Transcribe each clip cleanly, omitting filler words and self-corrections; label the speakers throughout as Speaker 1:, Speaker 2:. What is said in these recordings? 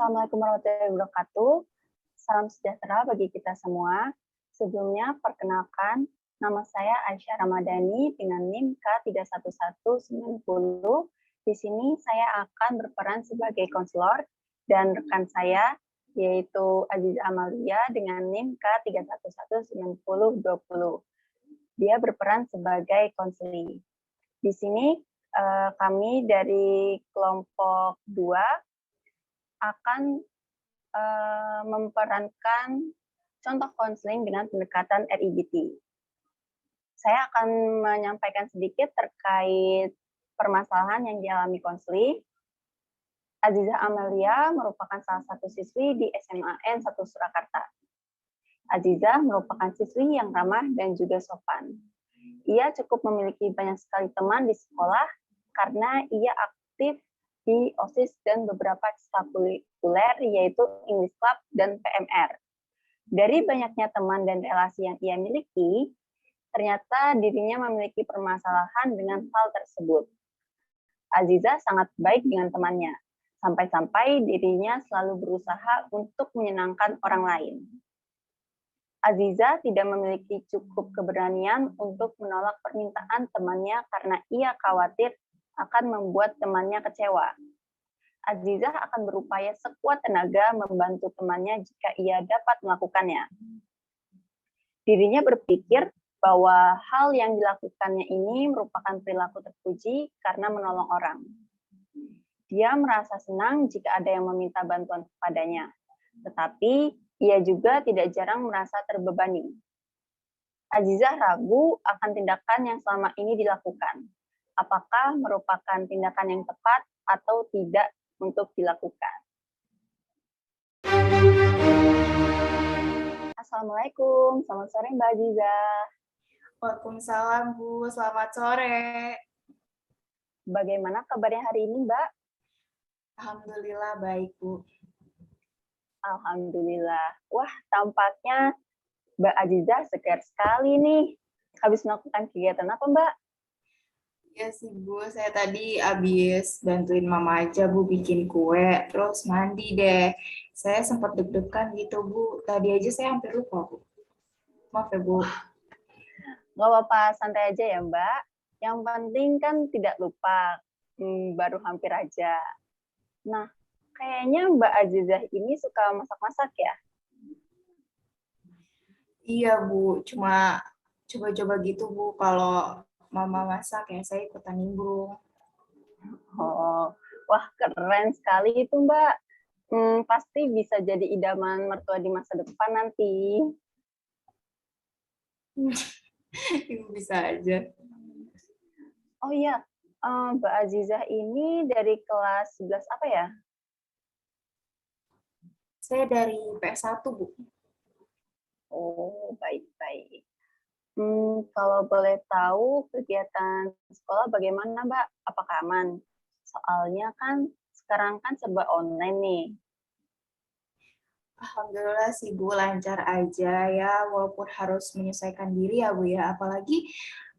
Speaker 1: Assalamualaikum warahmatullahi wabarakatuh. Salam sejahtera bagi kita semua. Sebelumnya, perkenalkan, nama saya Aisyah Ramadhani dengan NIM K31190. Di sini saya akan berperan sebagai konselor dan rekan saya, yaitu Aziza Amalia dengan NIM K3119020. Dia berperan sebagai konseling. Di sini kami dari kelompok 2 akan memperankan contoh konseling dengan pendekatan RIGT. Saya akan menyampaikan sedikit terkait permasalahan yang dialami konseling. Aziza Amalia merupakan salah satu siswi di SMA N 1 Surakarta. Aziza merupakan siswi yang ramah dan juga sopan. Ia cukup memiliki banyak sekali teman di sekolah karena ia aktif di OSIS dan beberapa ekstrakurikuler yaitu English Club dan PMR. Dari banyaknya teman dan relasi yang ia miliki, ternyata dirinya memiliki permasalahan dengan hal tersebut. Aziza sangat baik dengan temannya, sampai-sampai dirinya selalu berusaha untuk menyenangkan orang lain. Aziza tidak memiliki cukup keberanian untuk menolak permintaan temannya karena ia khawatir akan membuat temannya kecewa. Aziza akan berupaya sekuat tenaga membantu temannya jika ia dapat melakukannya. Dirinya berpikir bahwa hal yang dilakukannya ini merupakan perilaku terpuji karena menolong orang. Dia merasa senang jika ada yang meminta bantuan kepadanya, tetapi ia juga tidak jarang merasa terbebani. Azizah ragu akan tindakan yang selama ini dilakukan. Apakah merupakan tindakan yang tepat atau tidak untuk dilakukan. Assalamualaikum, selamat sore Mbak Azizah.
Speaker 2: Waalaikumsalam Bu, selamat sore.
Speaker 1: Bagaimana kabarnya hari ini Mbak?
Speaker 2: Alhamdulillah baik Bu.
Speaker 1: Alhamdulillah. Wah, tampaknya Mbak Azizah segar sekali nih. Habis melakukan kegiatan apa Mbak?
Speaker 2: Ya sih Bu, saya tadi habis bantuin Mama aja Bu bikin kue, terus mandi deh. Saya sempat deg-degan gitu Bu, tadi aja saya hampir lupa Bu. Maaf ya Bu.
Speaker 1: Nggak apa-apa, santai aja ya Mbak. Yang penting kan tidak lupa, baru hampir aja. Nah, kayaknya Mbak Azizah ini suka masak-masak ya?
Speaker 2: Iya Bu, cuma coba-coba gitu Bu, kalau Mama masak ya saya ikutan nimbrung.
Speaker 1: Oh, wah keren sekali itu Mbak. Pasti bisa jadi idaman mertua di masa depan nanti.
Speaker 2: Bisa aja.
Speaker 1: Oh iya, Mbak Azizah ini dari kelas 11 apa ya?
Speaker 2: Saya dari PS1 Bu.
Speaker 1: Oh, baik-baik. Kalau boleh tahu kegiatan sekolah bagaimana Mbak? Apakah aman? Soalnya kan sekarang kan serba online nih.
Speaker 2: Alhamdulillah sih Bu, lancar aja ya, walaupun harus menyesuaikan diri ya Bu ya, apalagi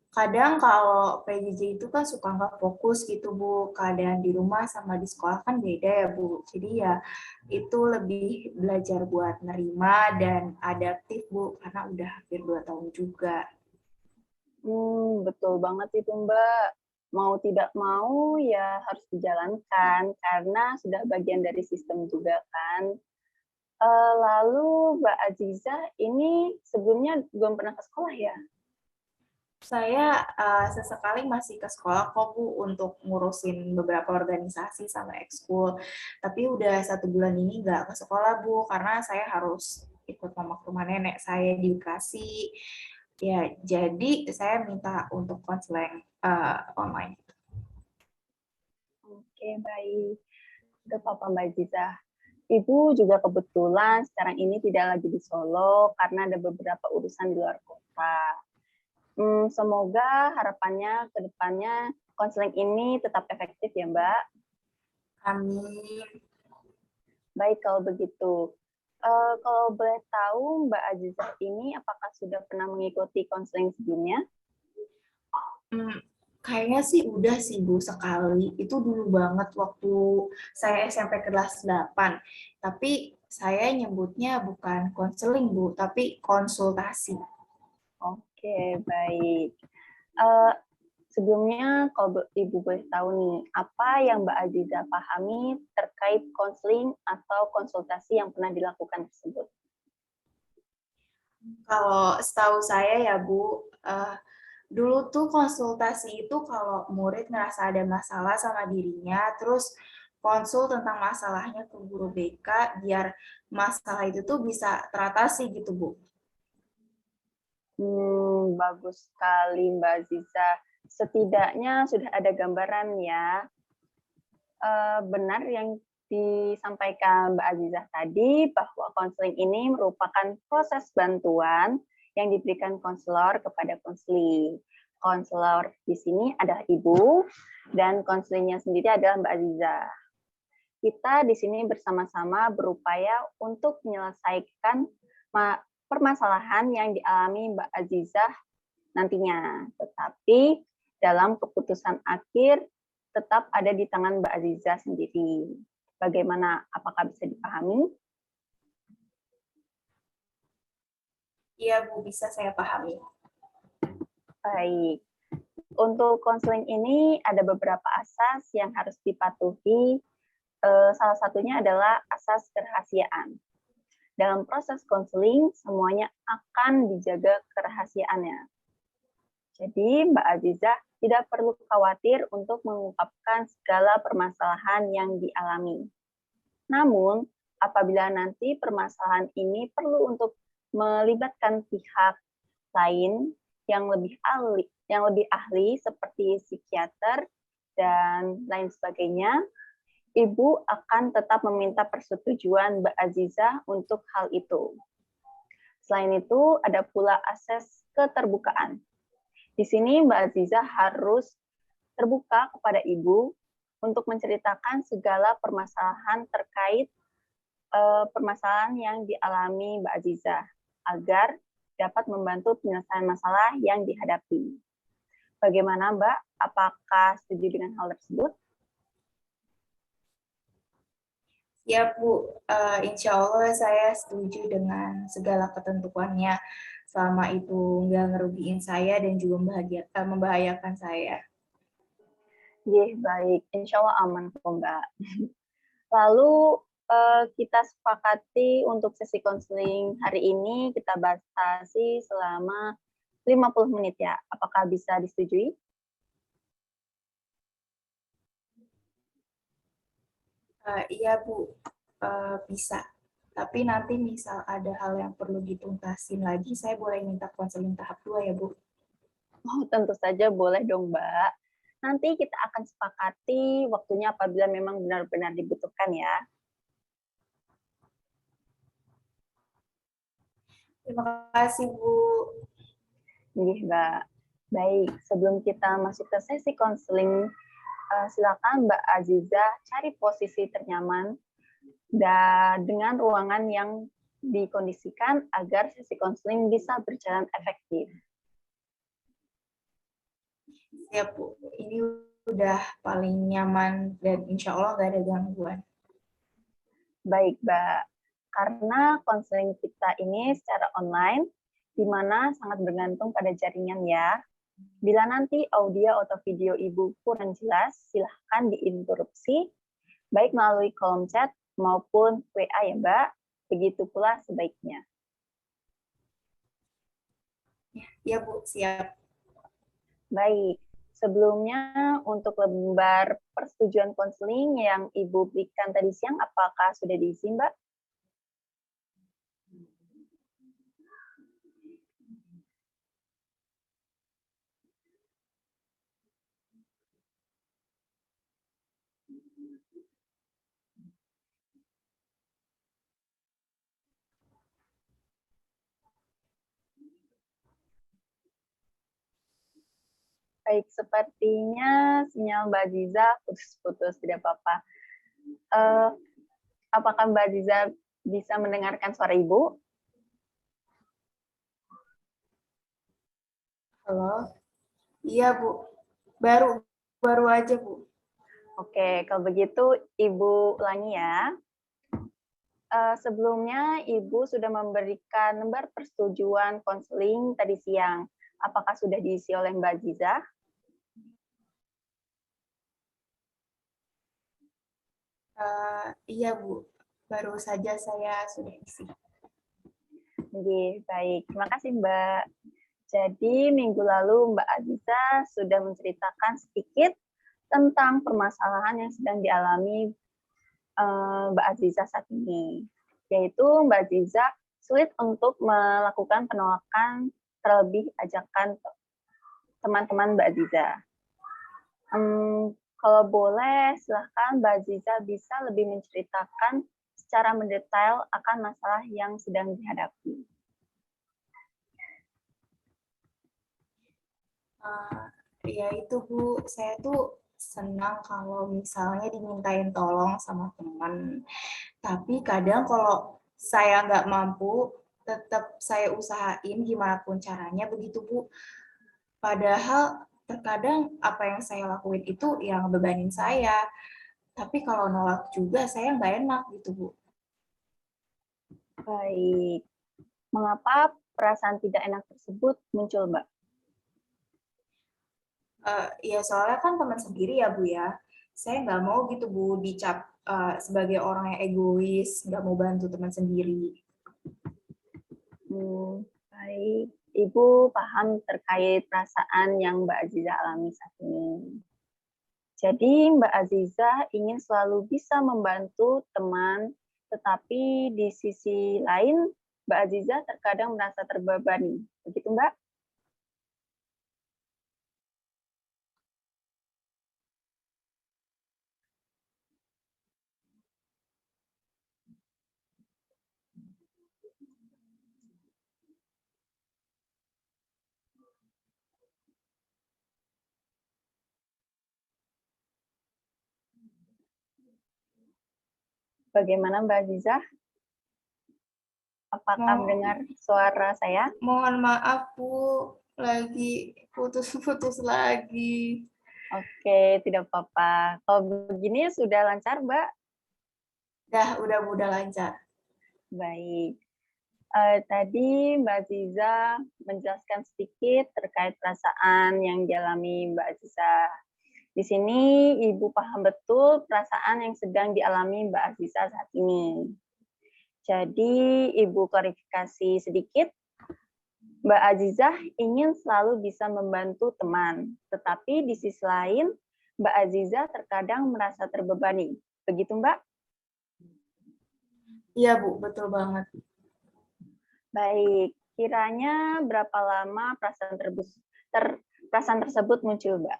Speaker 2: kadang kalau PJJ itu kan suka nggak fokus gitu Bu, keadaan di rumah sama di sekolah kan beda ya Bu, jadi ya itu lebih belajar buat nerima dan adaptif Bu, karena udah hampir 2 tahun juga.
Speaker 1: Betul banget itu Mbak. Mau tidak mau ya harus dijalankan karena sudah bagian dari sistem juga kan. Lalu Mbak Azizah ini sebelumnya belum pernah ke sekolah ya?
Speaker 2: Saya sesekali masih ke sekolah kok Bu untuk ngurusin beberapa organisasi sama ekskul. Tapi udah 1 bulan ini nggak ke sekolah Bu karena saya harus ikut mama ke rumah nenek saya di Bekasi. Ya jadi saya minta untuk konseling online.
Speaker 1: Oke baik, gak apa-apa Mbak Azizah. Ibu juga kebetulan sekarang ini tidak lagi di Solo karena ada beberapa urusan di luar kota. Semoga harapannya ke depannya konseling ini tetap efektif ya Mbak.
Speaker 2: Amin.
Speaker 1: Baik kalau begitu. Kalau boleh tahu Mbak Azizah ini apakah sudah pernah mengikuti konseling sebelumnya?
Speaker 2: Kayaknya sih udah sih Bu sekali. Itu dulu banget waktu saya SMP kelas 8. Tapi saya nyebutnya bukan konseling Bu, tapi konsultasi.
Speaker 1: Oke, baik. Eh, Sebelumnya, kalau Ibu boleh tahu nih, apa yang Mbak Aziza pahami terkait konseling atau konsultasi yang pernah dilakukan tersebut?
Speaker 2: Kalau setahu saya ya Bu, dulu tuh konsultasi itu kalau murid ngerasa ada masalah sama dirinya, terus konsul tentang masalahnya ke guru BK biar masalah itu tuh bisa teratasi gitu Bu.
Speaker 1: Bagus sekali Mbak Aziza. Setidaknya sudah ada gambaran ya. Benar yang disampaikan Mbak Azizah tadi bahwa konseling ini merupakan proses bantuan yang diberikan konselor kepada konseling. Konselor di sini adalah ibu dan konselingnya sendiri adalah Mbak Azizah. Kita di sini bersama-sama berupaya untuk menyelesaikan permasalahan yang dialami Mbak Azizah nantinya. Tetapi dalam keputusan akhir tetap ada di tangan Mbak Aziza sendiri. Bagaimana? Apakah bisa dipahami?
Speaker 2: Iya Bu, bisa saya pahami.
Speaker 1: Baik. Untuk konseling ini ada beberapa asas yang harus dipatuhi. Salah satunya adalah asas kerahasiaan. Dalam proses konseling, semuanya akan dijaga kerahasiaannya. Jadi, Mbak Aziza tidak perlu khawatir untuk mengungkapkan segala permasalahan yang dialami. Namun, apabila nanti permasalahan ini perlu untuk melibatkan pihak lain yang lebih ahli seperti psikiater dan lain sebagainya, Ibu akan tetap meminta persetujuan Mbak Aziza untuk hal itu. Selain itu, ada pula asas keterbukaan. Di sini Mbak Aziza harus terbuka kepada Ibu untuk menceritakan segala permasalahan terkait permasalahan yang dialami Mbak Aziza agar dapat membantu penyelesaian masalah yang dihadapi. Bagaimana Mbak? Apakah setuju dengan hal tersebut?
Speaker 2: Ya Bu, insya Allah saya setuju dengan segala ketentuannya selama itu nggak ngerugiin saya dan juga membahayakan saya.
Speaker 1: Baik. Insya Allah aman kok Mbak. Lalu kita sepakati untuk sesi konseling hari ini kita batasi selama 50 menit ya. Apakah bisa disetujui?
Speaker 2: Iya Bu, bisa. Tapi nanti misal ada hal yang perlu dituntasin lagi, saya boleh minta konseling tahap 2 ya Bu?
Speaker 1: Oh, tentu saja boleh dong, Mbak. Nanti kita akan sepakati waktunya apabila memang benar-benar dibutuhkan ya.
Speaker 2: Terima kasih Bu.
Speaker 1: Mbak. Baik, sebelum kita masuk ke sesi konseling, silakan Mbak Aziza cari posisi ternyaman dan dengan ruangan yang dikondisikan agar sesi konseling bisa berjalan efektif.
Speaker 2: Siap Bu, ini udah paling nyaman dan insya Allah nggak ada gangguan.
Speaker 1: Baik, Mbak. Karena konseling kita ini secara online, di mana sangat bergantung pada jaringan ya. Bila nanti audio atau video Ibu kurang jelas, silahkan diinterupsi, baik melalui kolom chat maupun WA ya Mbak. Begitu pula sebaiknya.
Speaker 2: Ya Bu, siap.
Speaker 1: Baik, sebelumnya untuk lembar persetujuan konseling yang Ibu berikan tadi siang, apakah sudah diisi Mbak? Baik, sepertinya sinyal Mbak Aziza putus-putus, tidak apa-apa. Apakah Mbak Aziza bisa mendengarkan suara Ibu?
Speaker 2: Halo? Iya Bu. Baru baru aja, Bu.
Speaker 1: Oke, kalau begitu Ibu ulangi ya. Sebelumnya Ibu sudah memberikan lembar persetujuan konseling tadi siang. Apakah sudah diisi oleh Mbak Aziza?
Speaker 2: Iya, Bu. Baru saja saya sudah isi.
Speaker 1: Oke, baik. Terima kasih, Mbak. Jadi, minggu lalu Mbak Aziza sudah menceritakan sedikit tentang permasalahan yang sedang dialami Mbak Aziza saat ini. Yaitu Mbak Aziza sulit untuk melakukan penolakan terlebih ajakan teman-teman Mbak Aziza. Kalau boleh, silahkan Mbak Aziza bisa lebih menceritakan secara mendetail akan masalah yang sedang dihadapi.
Speaker 2: Ya itu, Bu, saya tuh senang kalau misalnya dimintain tolong sama teman. Tapi kadang kalau saya nggak mampu, tetap saya usahain gimana pun caranya begitu, Bu. Padahal terkadang apa yang saya lakuin itu yang bebanin saya. Tapi kalau nolak juga saya nggak enak gitu, Bu.
Speaker 1: Baik. Mengapa perasaan tidak enak tersebut muncul, Mbak?
Speaker 2: Ya soalnya kan teman sendiri ya, Bu ya. Saya nggak mau gitu, Bu, dicap sebagai orang yang egois, nggak mau bantu teman sendiri.
Speaker 1: Baik. Ibu paham terkait perasaan yang Mbak Aziza alami saat ini. Jadi Mbak Aziza ingin selalu bisa membantu teman, tetapi di sisi lain Mbak Aziza terkadang merasa terbebani. Begitu, Mbak? Bagaimana Mbak Aziza? Apakah mendengar suara saya?
Speaker 2: Mohon maaf, Bu, lagi putus-putus lagi.
Speaker 1: Oke, tidak apa-apa. Kalau begini sudah lancar, Mbak?
Speaker 2: Udah lancar.
Speaker 1: Baik. Tadi Mbak Aziza menjelaskan sedikit terkait perasaan yang dialami Mbak Aziza. Di sini Ibu paham betul perasaan yang sedang dialami Mbak Aziza saat ini. Jadi Ibu klarifikasi sedikit, Mbak Aziza ingin selalu bisa membantu teman, tetapi di sisi lain Mbak Aziza terkadang merasa terbebani. Begitu, Mbak?
Speaker 2: Iya, Bu, betul banget.
Speaker 1: Baik, kiranya berapa lama perasaan tersebut muncul, Mbak?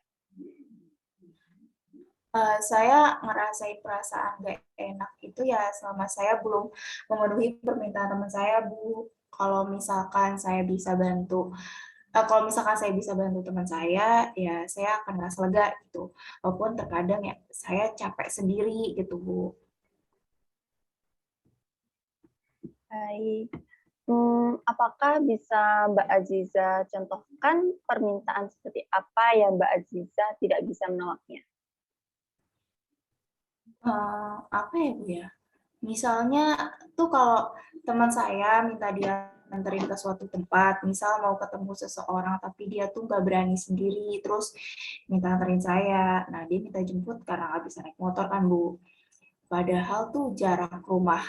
Speaker 2: Saya ngerasain perasaan gak enak itu ya selama saya belum memenuhi permintaan teman saya, Bu. Kalau misalkan saya bisa bantu, kalau misalkan saya bisa bantu teman saya, ya saya akan merasa lega gitu. Walaupun terkadang ya saya capek sendiri gitu, Bu.
Speaker 1: Baik. Apakah bisa Mbak Aziza contohkan permintaan seperti apa yang Mbak Aziza tidak bisa menolaknya?
Speaker 2: Apa ya, Bu ya? Misalnya tuh kalau teman saya minta dia anterin ke suatu tempat, misal mau ketemu seseorang tapi dia tuh nggak berani sendiri, terus minta anterin saya. Nah, dia minta jemput karena nggak bisa naik motor kan, Bu. Padahal tuh jarak rumah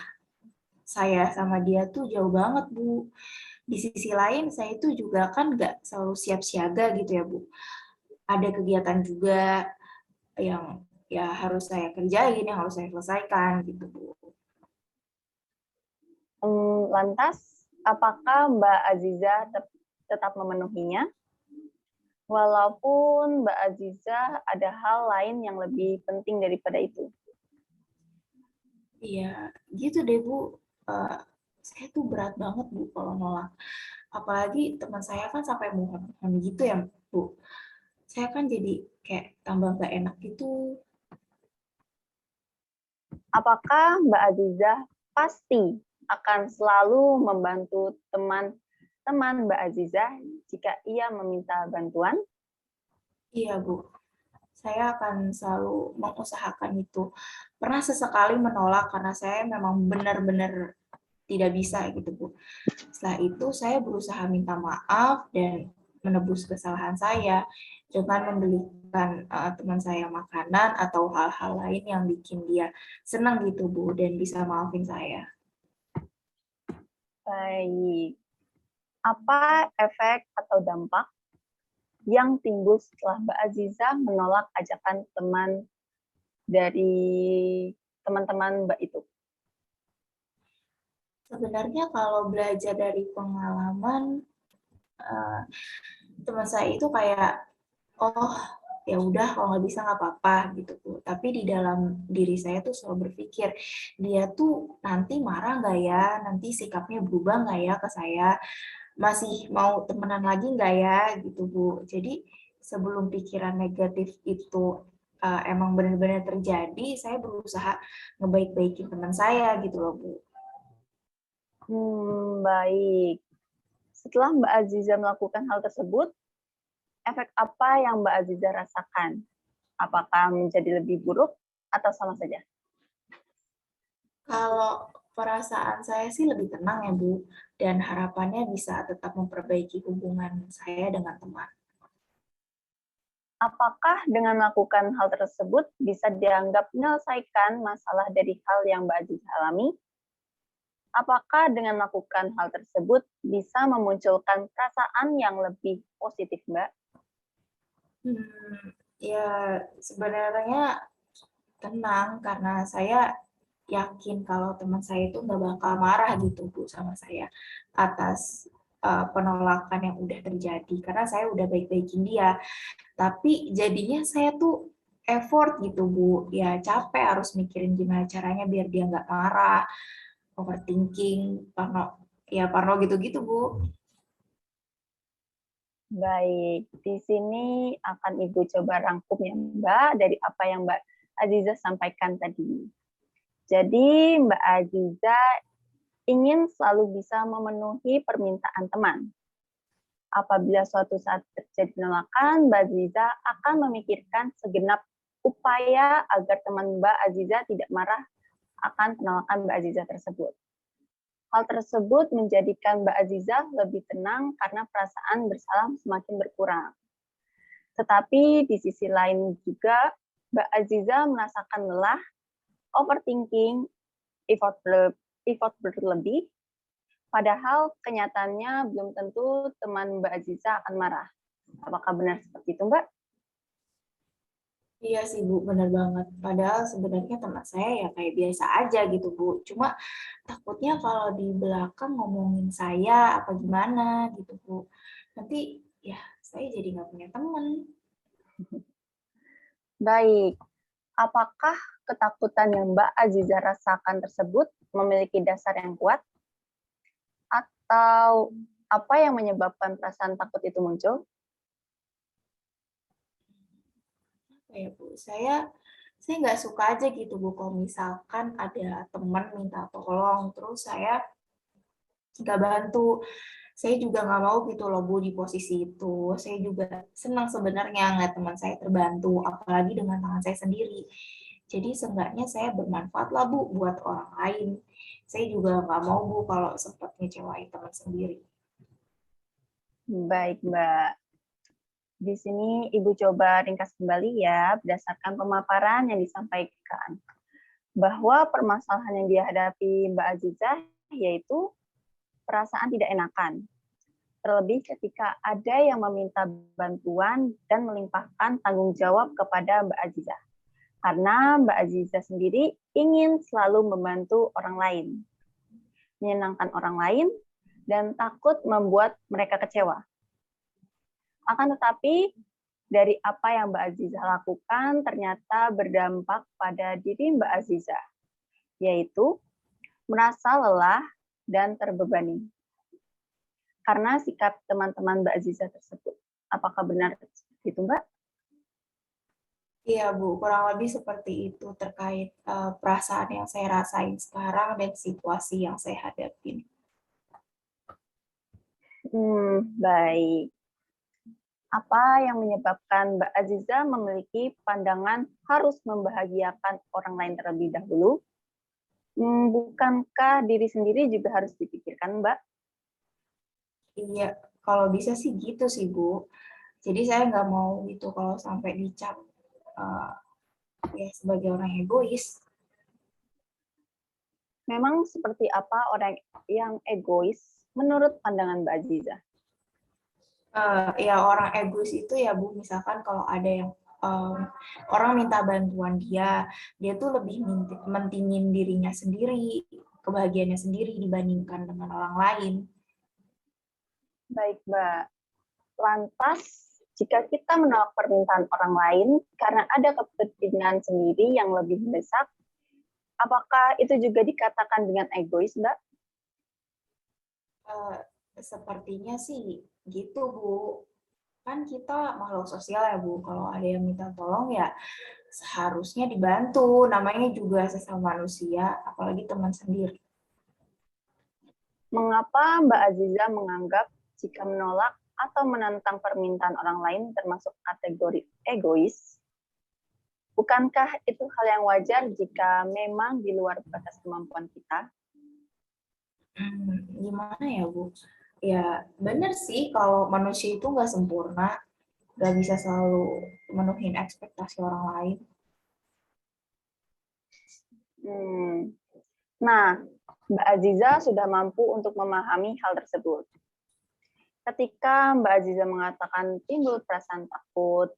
Speaker 2: saya sama dia tuh jauh banget, Bu. Di sisi lain, saya itu juga kan nggak selalu siap siaga gitu ya, Bu. Ada kegiatan juga yang ya harus saya kerjain, yang harus saya selesaikan gitu, Bu.
Speaker 1: Lantas, apakah Mbak Aziza tetap memenuhinya? Walaupun Mbak Aziza ada hal lain yang lebih penting daripada itu.
Speaker 2: Iya, gitu deh, Bu. Eh, saya tuh berat banget, Bu, kalau nolak. Apalagi teman saya kan sampai mohon gitu ya, Bu. Saya kan jadi kayak tambah gak enak gitu.
Speaker 1: Apakah Mbak Aziza pasti akan selalu membantu teman-teman Mbak Aziza jika ia meminta bantuan?
Speaker 2: Iya, Bu. saya akan selalu mengusahakan itu. Pernah sesekali menolak karena saya memang benar-benar tidak bisa gitu, Bu. Setelah itu saya berusaha minta maaf dan menebus kesalahan saya dengan membelikan teman saya makanan atau hal-hal lain yang bikin dia senang gitu, Bu, dan bisa maafin saya.
Speaker 1: Baik. Apa efek atau dampak yang timbul setelah Mbak Aziza menolak ajakan teman dari teman-teman Mbak itu?
Speaker 2: Sebenarnya kalau belajar dari pengalaman, teman saya itu kayak, oh ya udah kalau nggak bisa nggak apa-apa gitu, Bu. Tapi di dalam diri saya tuh selalu berpikir, dia tuh nanti marah nggak ya, nanti sikapnya berubah nggak ya ke saya, masih mau temenan lagi nggak ya gitu, Bu. Jadi sebelum pikiran negatif itu emang benar-benar terjadi, saya berusaha ngebaik-baikin teman saya gitu loh, Bu.
Speaker 1: Baik. Setelah Mbak Aziza melakukan hal tersebut, efek apa yang Mbak Aziza rasakan? Apakah menjadi lebih buruk atau sama saja?
Speaker 2: Kalau perasaan saya sih lebih tenang ya, Bu, dan harapannya bisa tetap memperbaiki hubungan saya dengan teman.
Speaker 1: Apakah dengan melakukan hal tersebut bisa dianggap menyelesaikan masalah dari hal yang Mbak Aziza alami? Apakah dengan melakukan hal tersebut bisa memunculkan perasaan yang lebih positif, Mbak?
Speaker 2: Ya sebenarnya tenang karena saya yakin kalau teman saya itu nggak bakal marah gitu, Bu, sama saya atas penolakan yang udah terjadi karena saya udah baik-baikin dia. Tapi jadinya saya tuh effort gitu, Bu. Ya capek harus mikirin gimana caranya biar dia nggak marah, overthinking, parno gitu-gitu, Bu.
Speaker 1: Baik, di sini akan Ibu coba rangkum ya Mbak, dari apa yang Mbak Aziza sampaikan tadi. Jadi Mbak Aziza ingin selalu bisa memenuhi permintaan teman. Apabila suatu saat terjadi penolakan, Mbak Aziza akan memikirkan segenap upaya agar teman Mbak Aziza tidak marah akan penolakan Mbak Aziza tersebut. Hal tersebut menjadikan Mbak Aziza lebih tenang karena perasaan bersalah semakin berkurang. Tetapi di sisi lain juga, Mbak Aziza merasakan lelah, overthinking, effort berlebih, padahal kenyataannya belum tentu teman Mbak Aziza akan marah. Apakah benar seperti itu, Mbak?
Speaker 2: Iya sih, Bu, benar banget. Padahal sebenarnya teman saya ya kayak biasa aja gitu, Bu. Cuma takutnya kalau di belakang ngomongin saya apa gimana gitu, Bu. Nanti ya saya jadi nggak punya teman.
Speaker 1: Baik, apakah ketakutan yang Mbak Aziza rasakan tersebut memiliki dasar yang kuat? Atau apa yang menyebabkan perasaan takut itu muncul?
Speaker 2: Apa ya, Bu? Saya nggak suka aja gitu, Bu, kalau misalkan ada teman minta tolong, terus saya nggak bantu. Saya juga nggak mau gitu loh, Bu, di posisi itu. Saya juga senang sebenarnya ngeliat teman saya terbantu, apalagi dengan tangan saya sendiri. Jadi seenggaknya saya bermanfaat lah, Bu, buat orang lain. Saya juga nggak mau, Bu, kalau sempat ngecewain teman sendiri.
Speaker 1: Baik, Mbak. Di sini Ibu coba ringkas kembali ya, berdasarkan pemaparan yang disampaikan. Bahwa permasalahan yang dihadapi Mbak Azizah yaitu perasaan tidak enakan. Terlebih ketika ada yang meminta bantuan dan melimpahkan tanggung jawab kepada Mbak Azizah. Karena Mbak Azizah sendiri ingin selalu membantu orang lain, menyenangkan orang lain, dan takut membuat mereka kecewa. Akan tetapi, dari apa yang Mbak Azizah lakukan ternyata berdampak pada diri Mbak Azizah, yaitu merasa lelah dan terbebani karena sikap teman-teman Mbak Azizah tersebut. Apakah benar itu, Mbak?
Speaker 2: Iya, Bu, kurang lebih seperti itu terkait perasaan yang saya rasain sekarang dan situasi yang saya hadapin.
Speaker 1: Baik. Apa yang menyebabkan Mbak Aziza memiliki pandangan harus membahagiakan orang lain terlebih dahulu? Bukankah diri sendiri juga harus dipikirkan, Mbak?
Speaker 2: Iya, kalau bisa sih gitu sih, Bu. Jadi saya nggak mau gitu kalau sampai dicap uh, ya sebagai orang egois.
Speaker 1: Memang seperti apa orang yang egois menurut pandangan Mbak Aziza?
Speaker 2: Ya orang egois itu ya Bu, misalkan kalau ada yang orang minta bantuan dia tuh lebih mentingin dirinya sendiri, kebahagiaannya sendiri dibandingkan dengan orang lain.
Speaker 1: Baik, Mbak. Lantas, jika kita menolak permintaan orang lain karena ada kepentingan sendiri yang lebih mendesak, apakah itu juga dikatakan dengan egois, Mbak?
Speaker 2: Sepertinya sih gitu Bu. Kan kita makhluk sosial ya Bu, kalau ada yang minta tolong ya seharusnya dibantu, namanya juga sesama manusia, apalagi teman sendiri.
Speaker 1: Mengapa Mbak Aziza menganggap jika menolak atau menentang permintaan orang lain termasuk kategori egois? Bukankah itu hal yang wajar jika memang di luar batas kemampuan kita?
Speaker 2: Gimana ya Bu? Ya benar sih kalau manusia itu nggak sempurna, nggak bisa selalu menuhin ekspektasi orang lain.
Speaker 1: Nah, Mbak Aziza sudah mampu untuk memahami hal tersebut. Ketika Mbak Aziza mengatakan timbul perasaan takut,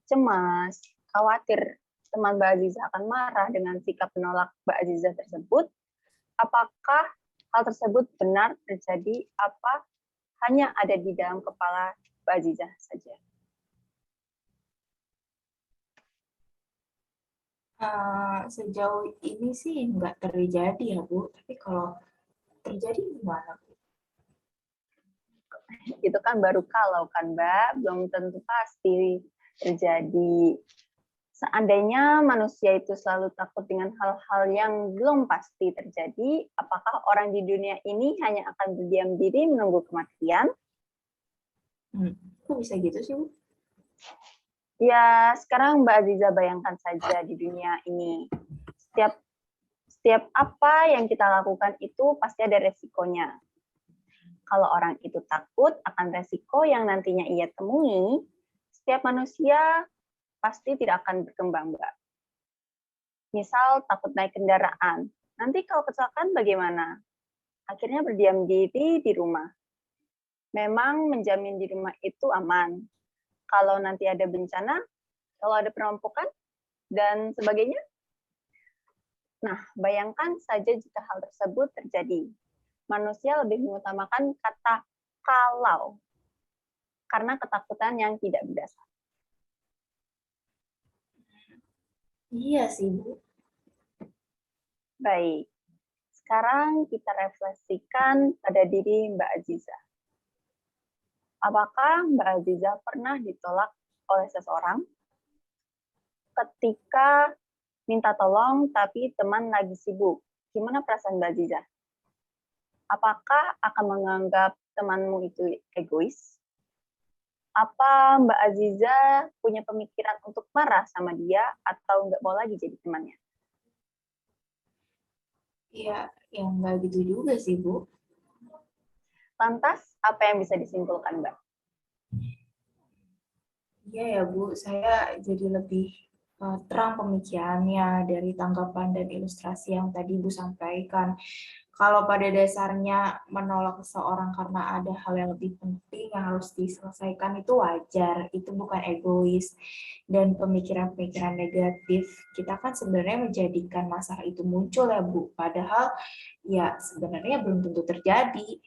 Speaker 1: cemas, khawatir teman Mbak Aziza akan marah dengan sikap menolak Mbak Aziza tersebut, apakah hal tersebut benar terjadi apa hanya ada di dalam kepala Mbak Aziza saja?
Speaker 2: Sejauh ini sih nggak terjadi ya Bu, tapi kalau terjadi gimana Bu?
Speaker 1: Itu kan baru kalau kan Mbak, belum tentu pasti terjadi. Seandainya manusia itu selalu takut dengan hal-hal yang belum pasti terjadi, apakah orang di dunia ini hanya akan berdiam diri menunggu kematian?
Speaker 2: Kok bisa gitu sih Bu?
Speaker 1: Ya, sekarang Mbak Aziza bayangkan saja di dunia ini. Setiap apa yang kita lakukan itu pasti ada resikonya. Kalau orang itu takut akan resiko yang nantinya ia temui, setiap manusia pasti tidak akan berkembang, Mbak. Misal takut naik kendaraan. Nanti kalau kecelakaan bagaimana? Akhirnya berdiam diri di rumah. Memang menjamin di rumah itu aman. Kalau nanti ada bencana, kalau ada perampokan, dan sebagainya. Nah, bayangkan saja jika hal tersebut terjadi. Manusia lebih mengutamakan kata kalau, karena ketakutan yang tidak berdasar.
Speaker 2: Iya sih Bu.
Speaker 1: Baik, sekarang kita refleksikan pada diri Mbak Aziza. Apakah Mbak Aziza pernah ditolak oleh seseorang ketika minta tolong tapi teman lagi sibuk? Gimana perasaan Mbak Aziza? Apakah akan menganggap temanmu itu egois? Apa Mbak Aziza punya pemikiran untuk marah sama dia atau nggak mau lagi jadi temannya?
Speaker 2: Iya, ya nggak gitu juga sih Bu.
Speaker 1: Lantas, apa yang bisa disimpulkan, Mbak?
Speaker 2: Iya ya Bu, saya jadi lebih terang pemikirannya dari tanggapan dan ilustrasi yang tadi Bu sampaikan. Kalau pada dasarnya menolak seseorang karena ada hal yang lebih penting yang harus diselesaikan itu wajar, itu bukan egois. Dan pemikiran-pemikiran negatif kita kan sebenarnya menjadikan masalah itu muncul ya Bu, padahal ya sebenarnya belum tentu terjadi.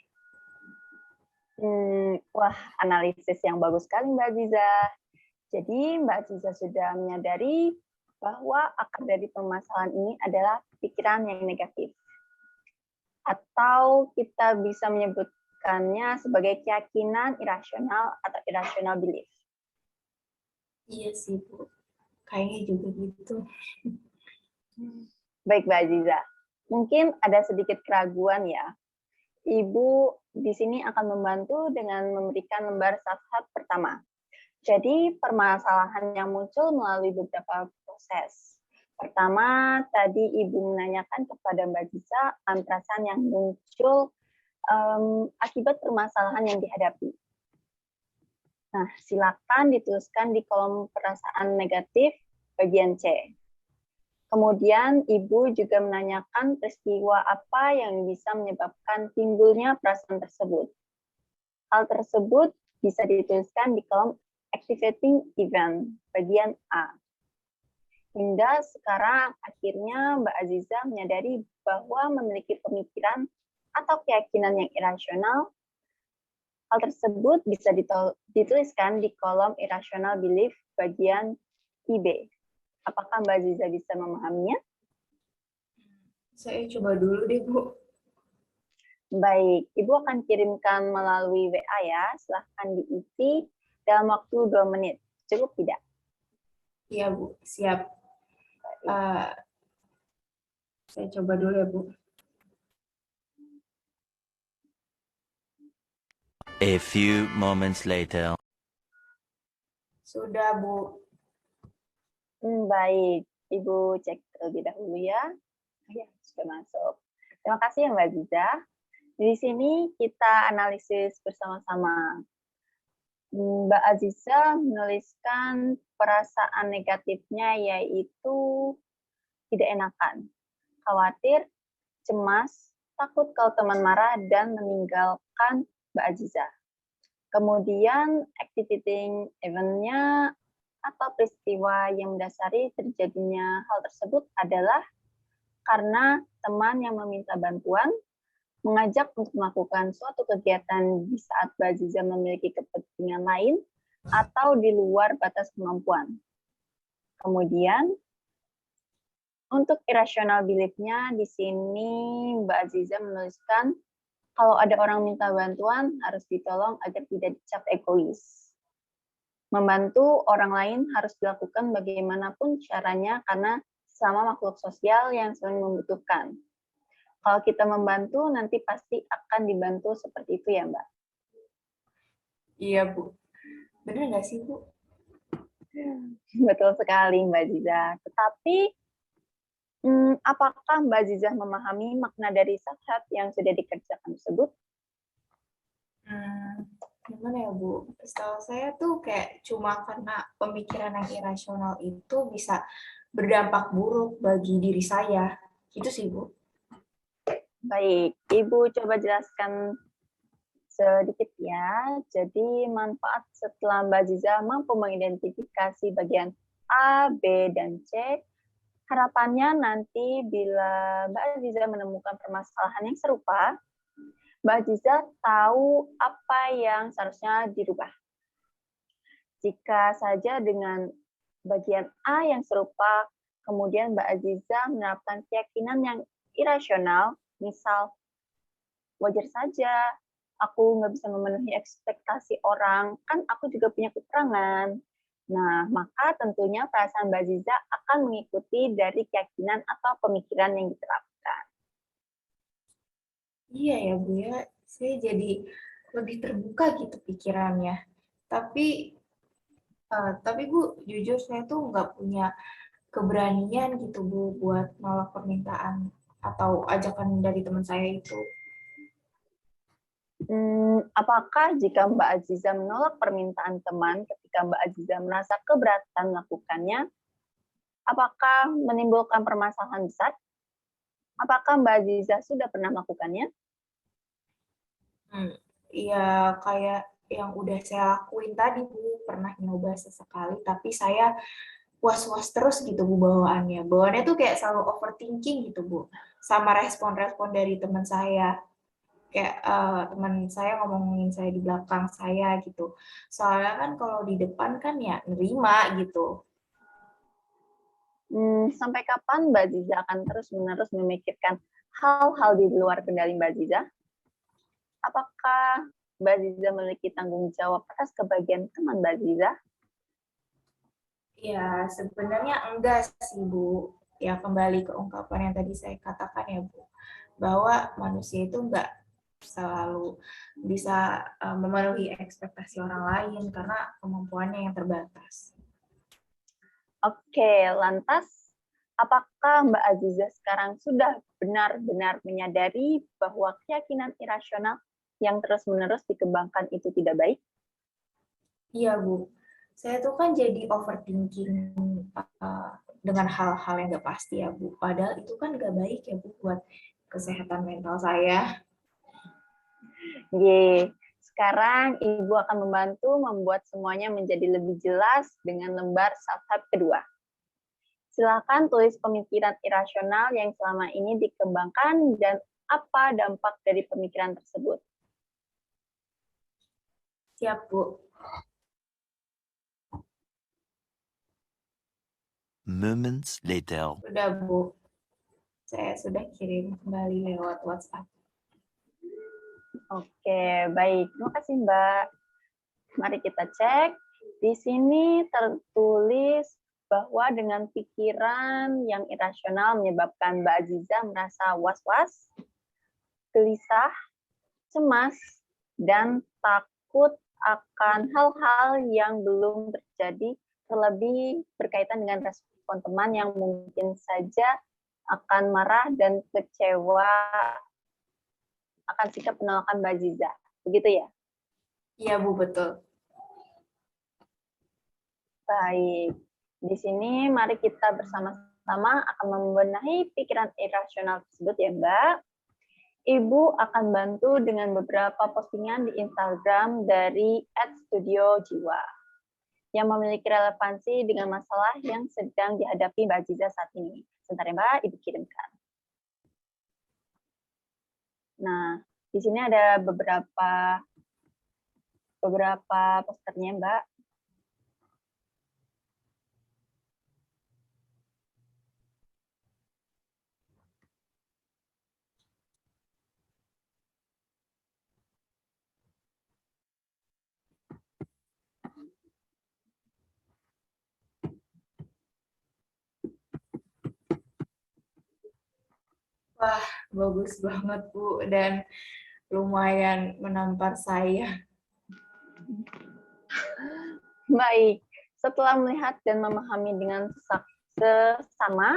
Speaker 1: Wah, analisis yang bagus sekali Mbak Aziza. Jadi Mbak Aziza sudah menyadari bahwa akar dari permasalahan ini adalah pikiran yang negatif. Atau kita bisa menyebutkannya sebagai keyakinan irasional atau irrational belief.
Speaker 2: Iya sih Bu, kayaknya juga gitu.
Speaker 1: Baik Mbak Aziza, mungkin ada sedikit keraguan ya. Ibu di sini akan membantu dengan memberikan lembar syahadat pertama. Jadi permasalahan yang muncul melalui beberapa proses. Pertama, tadi Ibu menanyakan kepada Mbak Ziza perasaan yang muncul akibat permasalahan yang dihadapi. Nah, silakan dituliskan di kolom perasaan negatif bagian C. Kemudian Ibu juga menanyakan peristiwa apa yang bisa menyebabkan timbulnya perasaan tersebut. Hal tersebut bisa dituliskan di kolom activating event bagian A. Hingga sekarang akhirnya Mbak Aziza menyadari bahwa memiliki pemikiran atau keyakinan yang irasional. Hal tersebut bisa dituliskan di kolom irrational belief bagian IB. Apakah Mbak Aziza bisa memahaminya?
Speaker 2: Saya coba dulu deh, Bu.
Speaker 1: Baik, Ibu akan kirimkan melalui WA ya. Silahkan diisi dalam waktu 2 menit. Cukup tidak?
Speaker 2: Iya, Bu. Siap. Saya coba dulu ya, Bu.
Speaker 3: A few moments later.
Speaker 2: Sudah, Bu.
Speaker 1: Baik, Ibu cek terlebih dahulu ya. Ya, sudah masuk. Terima kasih ya Mbak Ziza. Di sini kita analisis bersama-sama. Mbak Aziza menuliskan perasaan negatifnya yaitu tidak enakan, khawatir, cemas, takut kalau teman marah, dan meninggalkan Mbak Aziza. Kemudian activating event-nya atau peristiwa yang mendasari terjadinya hal tersebut adalah karena teman yang meminta bantuan mengajak untuk melakukan suatu kegiatan di saat Mbak Aziza memiliki kepentingan lain atau di luar batas kemampuan. Kemudian, untuk irrational belief-nya di sini Mbak Aziza menuliskan kalau ada orang minta bantuan harus ditolong agar tidak dicap egois. Membantu orang lain harus dilakukan bagaimanapun caranya karena sama makhluk sosial yang saling membutuhkan. Kalau kita membantu, nanti pasti akan dibantu seperti itu ya, Mbak?
Speaker 2: Iya, Bu. Benar nggak sih, Bu?
Speaker 1: Betul sekali, Mbak Ziza. Tetapi, apakah Mbak Ziza memahami makna dari syarat yang sudah dikerjakan tersebut?
Speaker 2: Gimana ya, Bu? Setahu saya tuh kayak cuma karena pemikiran yang irasional itu bisa berdampak buruk bagi diri saya. Gitu sih, Bu.
Speaker 1: Baik, Ibu coba jelaskan sedikit ya. Jadi manfaat setelah Mbak Ziza mampu mengidentifikasi bagian A, B, dan C, harapannya nanti bila Mbak Ziza menemukan permasalahan yang serupa, Mbak Ziza tahu apa yang seharusnya dirubah. Jika saja dengan bagian A yang serupa, kemudian Mbak Aziza menerapkan keyakinan yang irasional, misal, wajar saja, aku nggak bisa memenuhi ekspektasi orang, kan aku juga punya kekurangan. Nah, maka tentunya perasaan Mbak Aziza akan mengikuti dari keyakinan atau pemikiran yang diterapkan.
Speaker 2: Iya ya, Bu ya. Saya jadi lebih terbuka gitu pikirannya. Tapi Bu, jujur saya tuh nggak punya keberanian gitu, Bu, buat nolak permintaan atau ajakan dari teman saya itu.
Speaker 1: Apakah jika Mbak Aziza menolak permintaan teman ketika Mbak Aziza merasa keberatan melakukannya, apakah menimbulkan permasalahan besar? Apakah Mbak Aziza sudah pernah melakukannya?
Speaker 2: Iya, kayak yang udah saya lakuin tadi, Bu. Pernah nyoba sesekali, tapi saya was-was terus gitu, Bu, bawaannya. Bawaannya tuh kayak selalu overthinking gitu, Bu. Sama respon-respon dari teman saya. Kayak teman saya ngomongin saya di belakang saya gitu. Soalnya kan kalau di depan kan ya nerima gitu.
Speaker 1: Sampai kapan Mbak Ziza akan terus-menerus memikirkan hal-hal di luar kendali Mbak Ziza? Apakah Mbak Ziza memiliki tanggung jawab atas kebahagiaan teman Mbak Ziza?
Speaker 2: Ya, sebenarnya enggak sih, Bu. Ya, kembali ke ungkapan yang tadi saya katakan ya, Bu. Bahwa manusia itu enggak selalu bisa memenuhi ekspektasi orang lain karena kemampuannya yang terbatas.
Speaker 1: Oke, lantas apakah Mbak Aziza sekarang sudah benar-benar menyadari bahwa keyakinan irasional yang terus-menerus dikembangkan itu tidak baik?
Speaker 2: Iya, Bu. Saya tuh kan jadi overthinking dengan hal-hal yang nggak pasti ya, Bu. Padahal itu kan nggak baik ya, Bu, buat kesehatan mental saya.
Speaker 1: Sekarang Ibu akan membantu membuat semuanya menjadi lebih jelas dengan lembar self-help kedua. Silakan tulis pemikiran irasional yang selama ini dikembangkan dan apa dampak dari pemikiran tersebut.
Speaker 2: Siap, Bu.
Speaker 3: Moments later.
Speaker 2: Sudah, Bu. Saya sudah kirim kembali lewat WhatsApp.
Speaker 1: Oke, baik. Terima kasih, Mbak. Mari kita cek. Di sini tertulis bahwa dengan pikiran yang irasional menyebabkan Mbak Aziza merasa was-was, gelisah, cemas, dan takut akan hal-hal yang belum terjadi, terlebih berkaitan dengan respon teman yang mungkin saja akan marah dan kecewa akan sikap penolakan Mbak Aziza. Begitu ya?
Speaker 2: Iya, Bu, betul.
Speaker 1: Baik. Di sini mari kita bersama-sama akan membenahi pikiran irasional tersebut ya, Mbak. Ibu akan bantu dengan beberapa postingan di Instagram dari @studiojiwa yang memiliki relevansi dengan masalah yang sedang dihadapi Mbak Aziza saat ini. Sebentar ya, Mbak, Ibu kirimkan. Nah, di sini ada beberapa posternya, Mbak.
Speaker 2: Wah, bagus banget, Bu. Dan lumayan menampar saya.
Speaker 1: Baik, setelah melihat dan memahami dengan sesama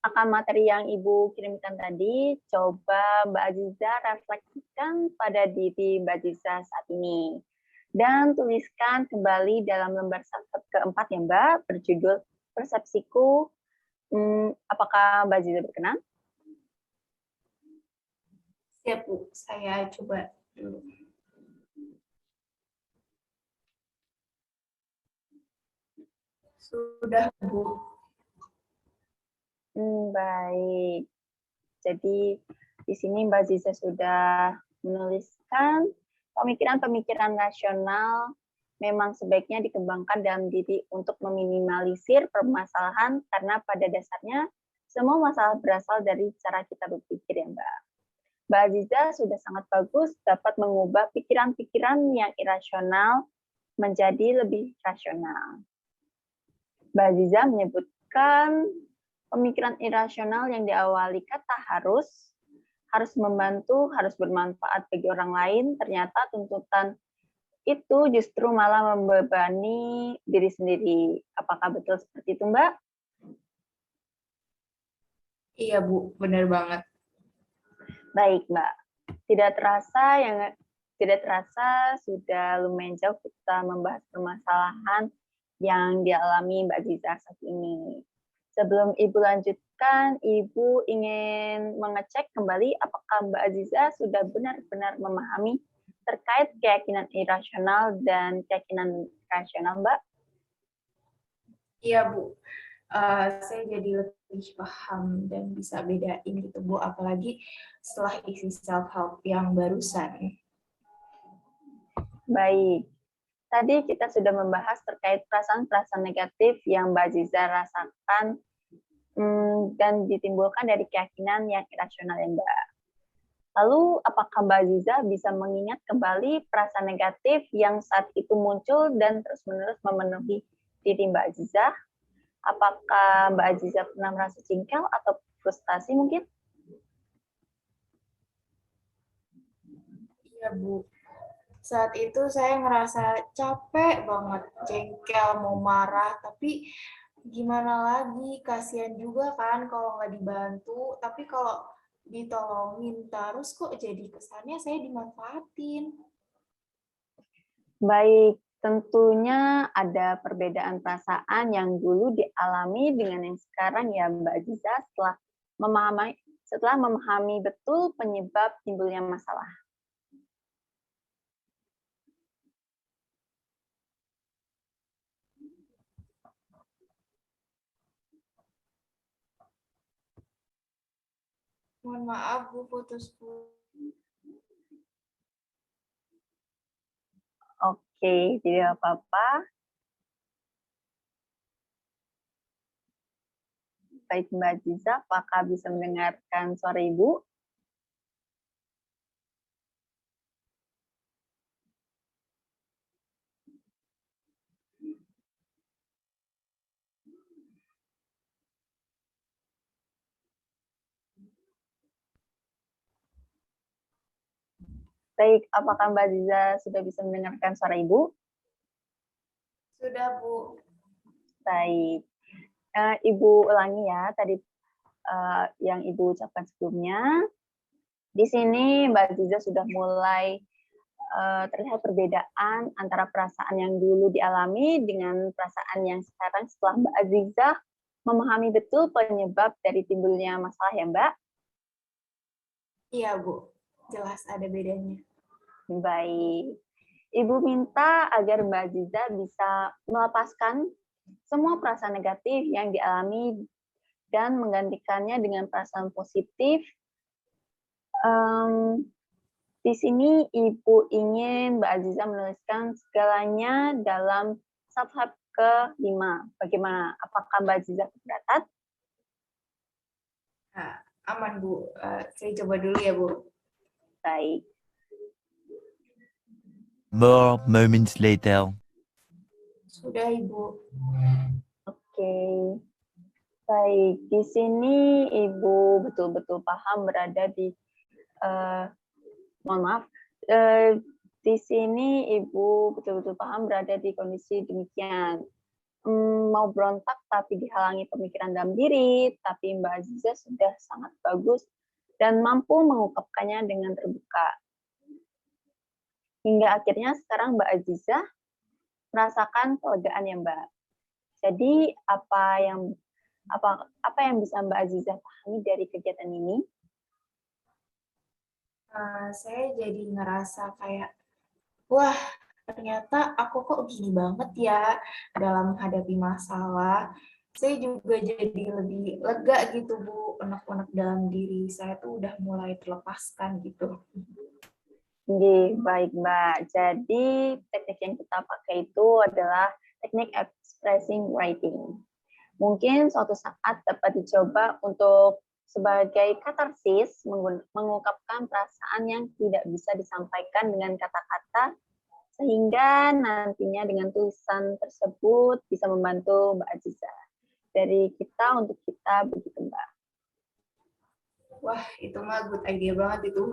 Speaker 1: akan materi yang Ibu kirimkan tadi, coba Mbak Aziza refleksikan pada diri Mbak Aziza saat ini. Dan tuliskan kembali dalam lembar keempat ya Mbak, berjudul Persepsiku. Apakah Mbak Aziza berkenan?
Speaker 2: Siap, Bu. Saya coba dulu. Sudah, Bu.
Speaker 1: Baik. Jadi di sini Mbak Aziza sudah menuliskan pemikiran-pemikiran rasional memang sebaiknya dikembangkan dalam diri untuk meminimalisir permasalahan karena pada dasarnya semua masalah berasal dari cara kita berpikir ya Mbak. Mbak Aziza sudah sangat bagus dapat mengubah pikiran-pikiran yang irasional menjadi lebih rasional. Mbak Aziza menyebutkan pemikiran irasional yang diawali kata harus membantu, harus bermanfaat bagi orang lain, ternyata tuntutan itu justru malah membebani diri sendiri. Apakah betul seperti itu, Mbak?
Speaker 2: Iya, Bu, benar banget.
Speaker 1: Baik, Mbak. Tidak terasa sudah lumayan jauh kita membahas permasalahan yang dialami Mbak Aziza saat ini. Sebelum Ibu lanjutkan, Ibu ingin mengecek kembali apakah Mbak Aziza sudah benar-benar memahami terkait keyakinan irasional dan keyakinan rasional, Mbak?
Speaker 2: Iya, Bu. Saya jadi lebih paham dan bisa bedain gitu, Bu. Apalagi setelah isi self-help yang barusan.
Speaker 1: Baik. Tadi kita sudah membahas terkait perasaan-perasaan negatif yang Mbak Aziza rasakan dan ditimbulkan dari keyakinan yang irasional ya Mbak. Lalu apakah Mbak Aziza bisa mengingat kembali perasaan negatif yang saat itu muncul dan terus-menerus memenuhi diri Mbak Aziza? Apakah Mbak Aziza pernah merasa jengkel atau frustasi mungkin?
Speaker 2: Ya, Bu. Saat itu saya ngerasa capek banget, jengkel, mau marah, tapi gimana lagi, kasihan juga kan kalau nggak dibantu, tapi kalau ditolongin terus kok jadi kesannya saya dimanfaatin.
Speaker 1: Baik, tentunya ada perbedaan perasaan yang dulu dialami dengan yang sekarang ya Mbak Aziza setelah memahami betul penyebab timbulnya masalah.
Speaker 2: Mohon maaf, Bu, putus, Bu.
Speaker 1: Oke, tidak apa-apa. Baik Mbak Aziza, apakah bisa mendengarkan suara Ibu? Baik, apakah Mbak Aziza sudah bisa mendengarkan suara Ibu?
Speaker 2: Sudah, Bu.
Speaker 1: Baik. Ibu ulangi ya tadi yang Ibu ucapkan sebelumnya. Di sini Mbak Aziza sudah mulai terlihat perbedaan antara perasaan yang dulu dialami dengan perasaan yang sekarang setelah Mbak Aziza memahami betul penyebab dari timbulnya masalah ya Mbak?
Speaker 2: Iya, Bu. Jelas ada bedanya.
Speaker 1: Baik. Ibu minta agar Mbak Aziza bisa melepaskan semua perasaan negatif yang dialami dan menggantikannya dengan perasaan positif. Di sini Ibu ingin Mbak Aziza menuliskan segalanya dalam subhab ke-5. Bagaimana? Apakah Mbak Aziza keberatan?
Speaker 2: Nah, aman, Bu. Saya coba dulu ya, Bu.
Speaker 1: Baik.
Speaker 3: More moments later.
Speaker 2: Sudah, Ibu.
Speaker 1: Oke. Baik, di sini Ibu betul-betul paham berada di mohon maaf. Di sini Ibu betul-betul paham berada di kondisi demikian. Mau berontak tapi dihalangi pemikiran dalam diri, tapi Mbak Aziza sudah sangat bagus dan mampu mengungkapkannya dengan terbuka. Hingga akhirnya sekarang Mbak Aziza merasakan kelegaan ya Mbak. Jadi apa yang bisa Mbak Aziza pahami dari kegiatan ini?
Speaker 2: Saya jadi ngerasa kayak, wah, ternyata aku kok gini banget ya dalam menghadapi masalah. Saya juga jadi lebih lega gitu, Bu. Unek-unek dalam diri saya tuh udah mulai terlepaskan gitu.
Speaker 1: Baik Mbak. Jadi teknik yang kita pakai itu adalah teknik expressing writing. Mungkin suatu saat dapat dicoba untuk sebagai katarsis mengungkapkan perasaan yang tidak bisa disampaikan dengan kata-kata sehingga nantinya dengan tulisan tersebut bisa membantu Mbak Aziza. Dari kita untuk kita begitu Mbak.
Speaker 2: Wah, itu mah good idea banget itu.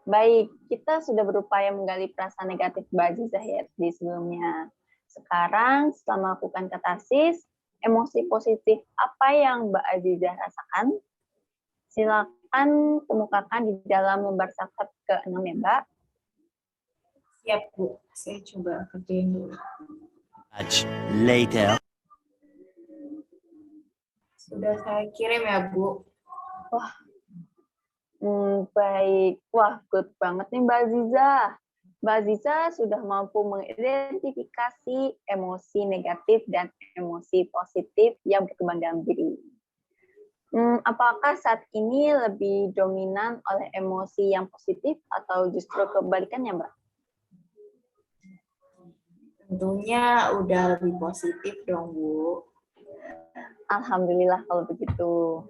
Speaker 1: Baik, kita sudah berupaya menggali perasaan negatif Mbak Aziza ya di sebelumnya. Sekarang setelah melakukan katarsis, emosi positif apa yang Mbak Aziza rasakan? Silakan kemukakan di dalam lembar subhab ke-6 ya Mbak.
Speaker 2: Siap, Bu. Saya coba kerjain dulu.
Speaker 3: Much later.
Speaker 2: Sudah saya kirim ya, Bu.
Speaker 1: Wah, baik. Wah, good banget nih Mbak Aziza. Mbak Aziza sudah mampu mengidentifikasi emosi negatif dan emosi positif yang berkembang dalam diri. Apakah saat ini lebih dominan oleh emosi yang positif atau justru kebalikannya, Mbak?
Speaker 2: Tentunya udah lebih positif dong, Bu.
Speaker 1: Alhamdulillah kalau begitu.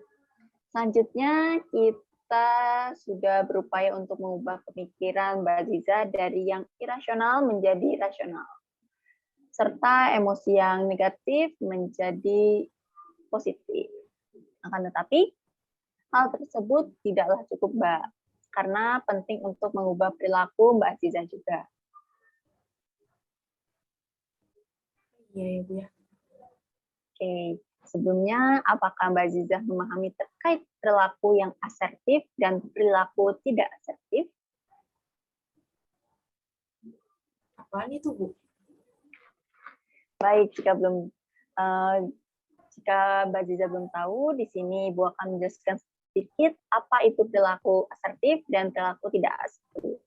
Speaker 1: Selanjutnya kita sudah berupaya untuk mengubah pemikiran Mbak Aziza dari yang irasional menjadi rasional. Serta emosi yang negatif menjadi positif. Akan tetapi, hal tersebut tidaklah cukup, Mbak. karena penting untuk mengubah perilaku Mbak Aziza juga.
Speaker 2: Iya ya Bu ya.
Speaker 1: Oke, sebelumnya apakah Mbak Aziza memahami terkait perilaku yang asertif dan perilaku tidak asertif?
Speaker 2: Apaan itu Bu?
Speaker 1: Baik, jika Mbak Aziza belum tahu, di sini Ibu akan menjelaskan sedikit apa itu perilaku asertif dan perilaku tidak asertif.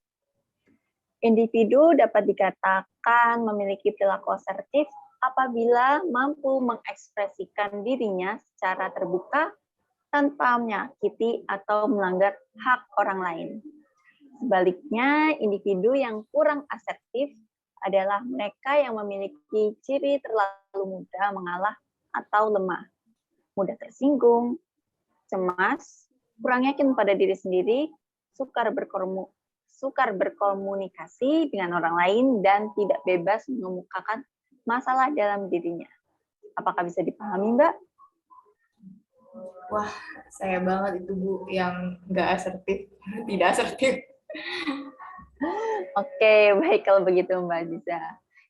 Speaker 1: Individu dapat dikatakan memiliki perilaku asertif apabila mampu mengekspresikan dirinya secara terbuka tanpa menyakiti atau melanggar hak orang lain. Sebaliknya, individu yang kurang asertif adalah mereka yang memiliki ciri terlalu mudah mengalah atau lemah, mudah tersinggung, cemas, kurang yakin pada diri sendiri, sukar berkomunikasi dengan orang lain, dan tidak bebas mengemukakan masalah dalam dirinya. Apakah bisa dipahami, Mbak?
Speaker 2: Wah, saya banget itu Bu yang nggak asertif, tidak asertif.
Speaker 1: Oke, baik kalau begitu Mbak Aziza.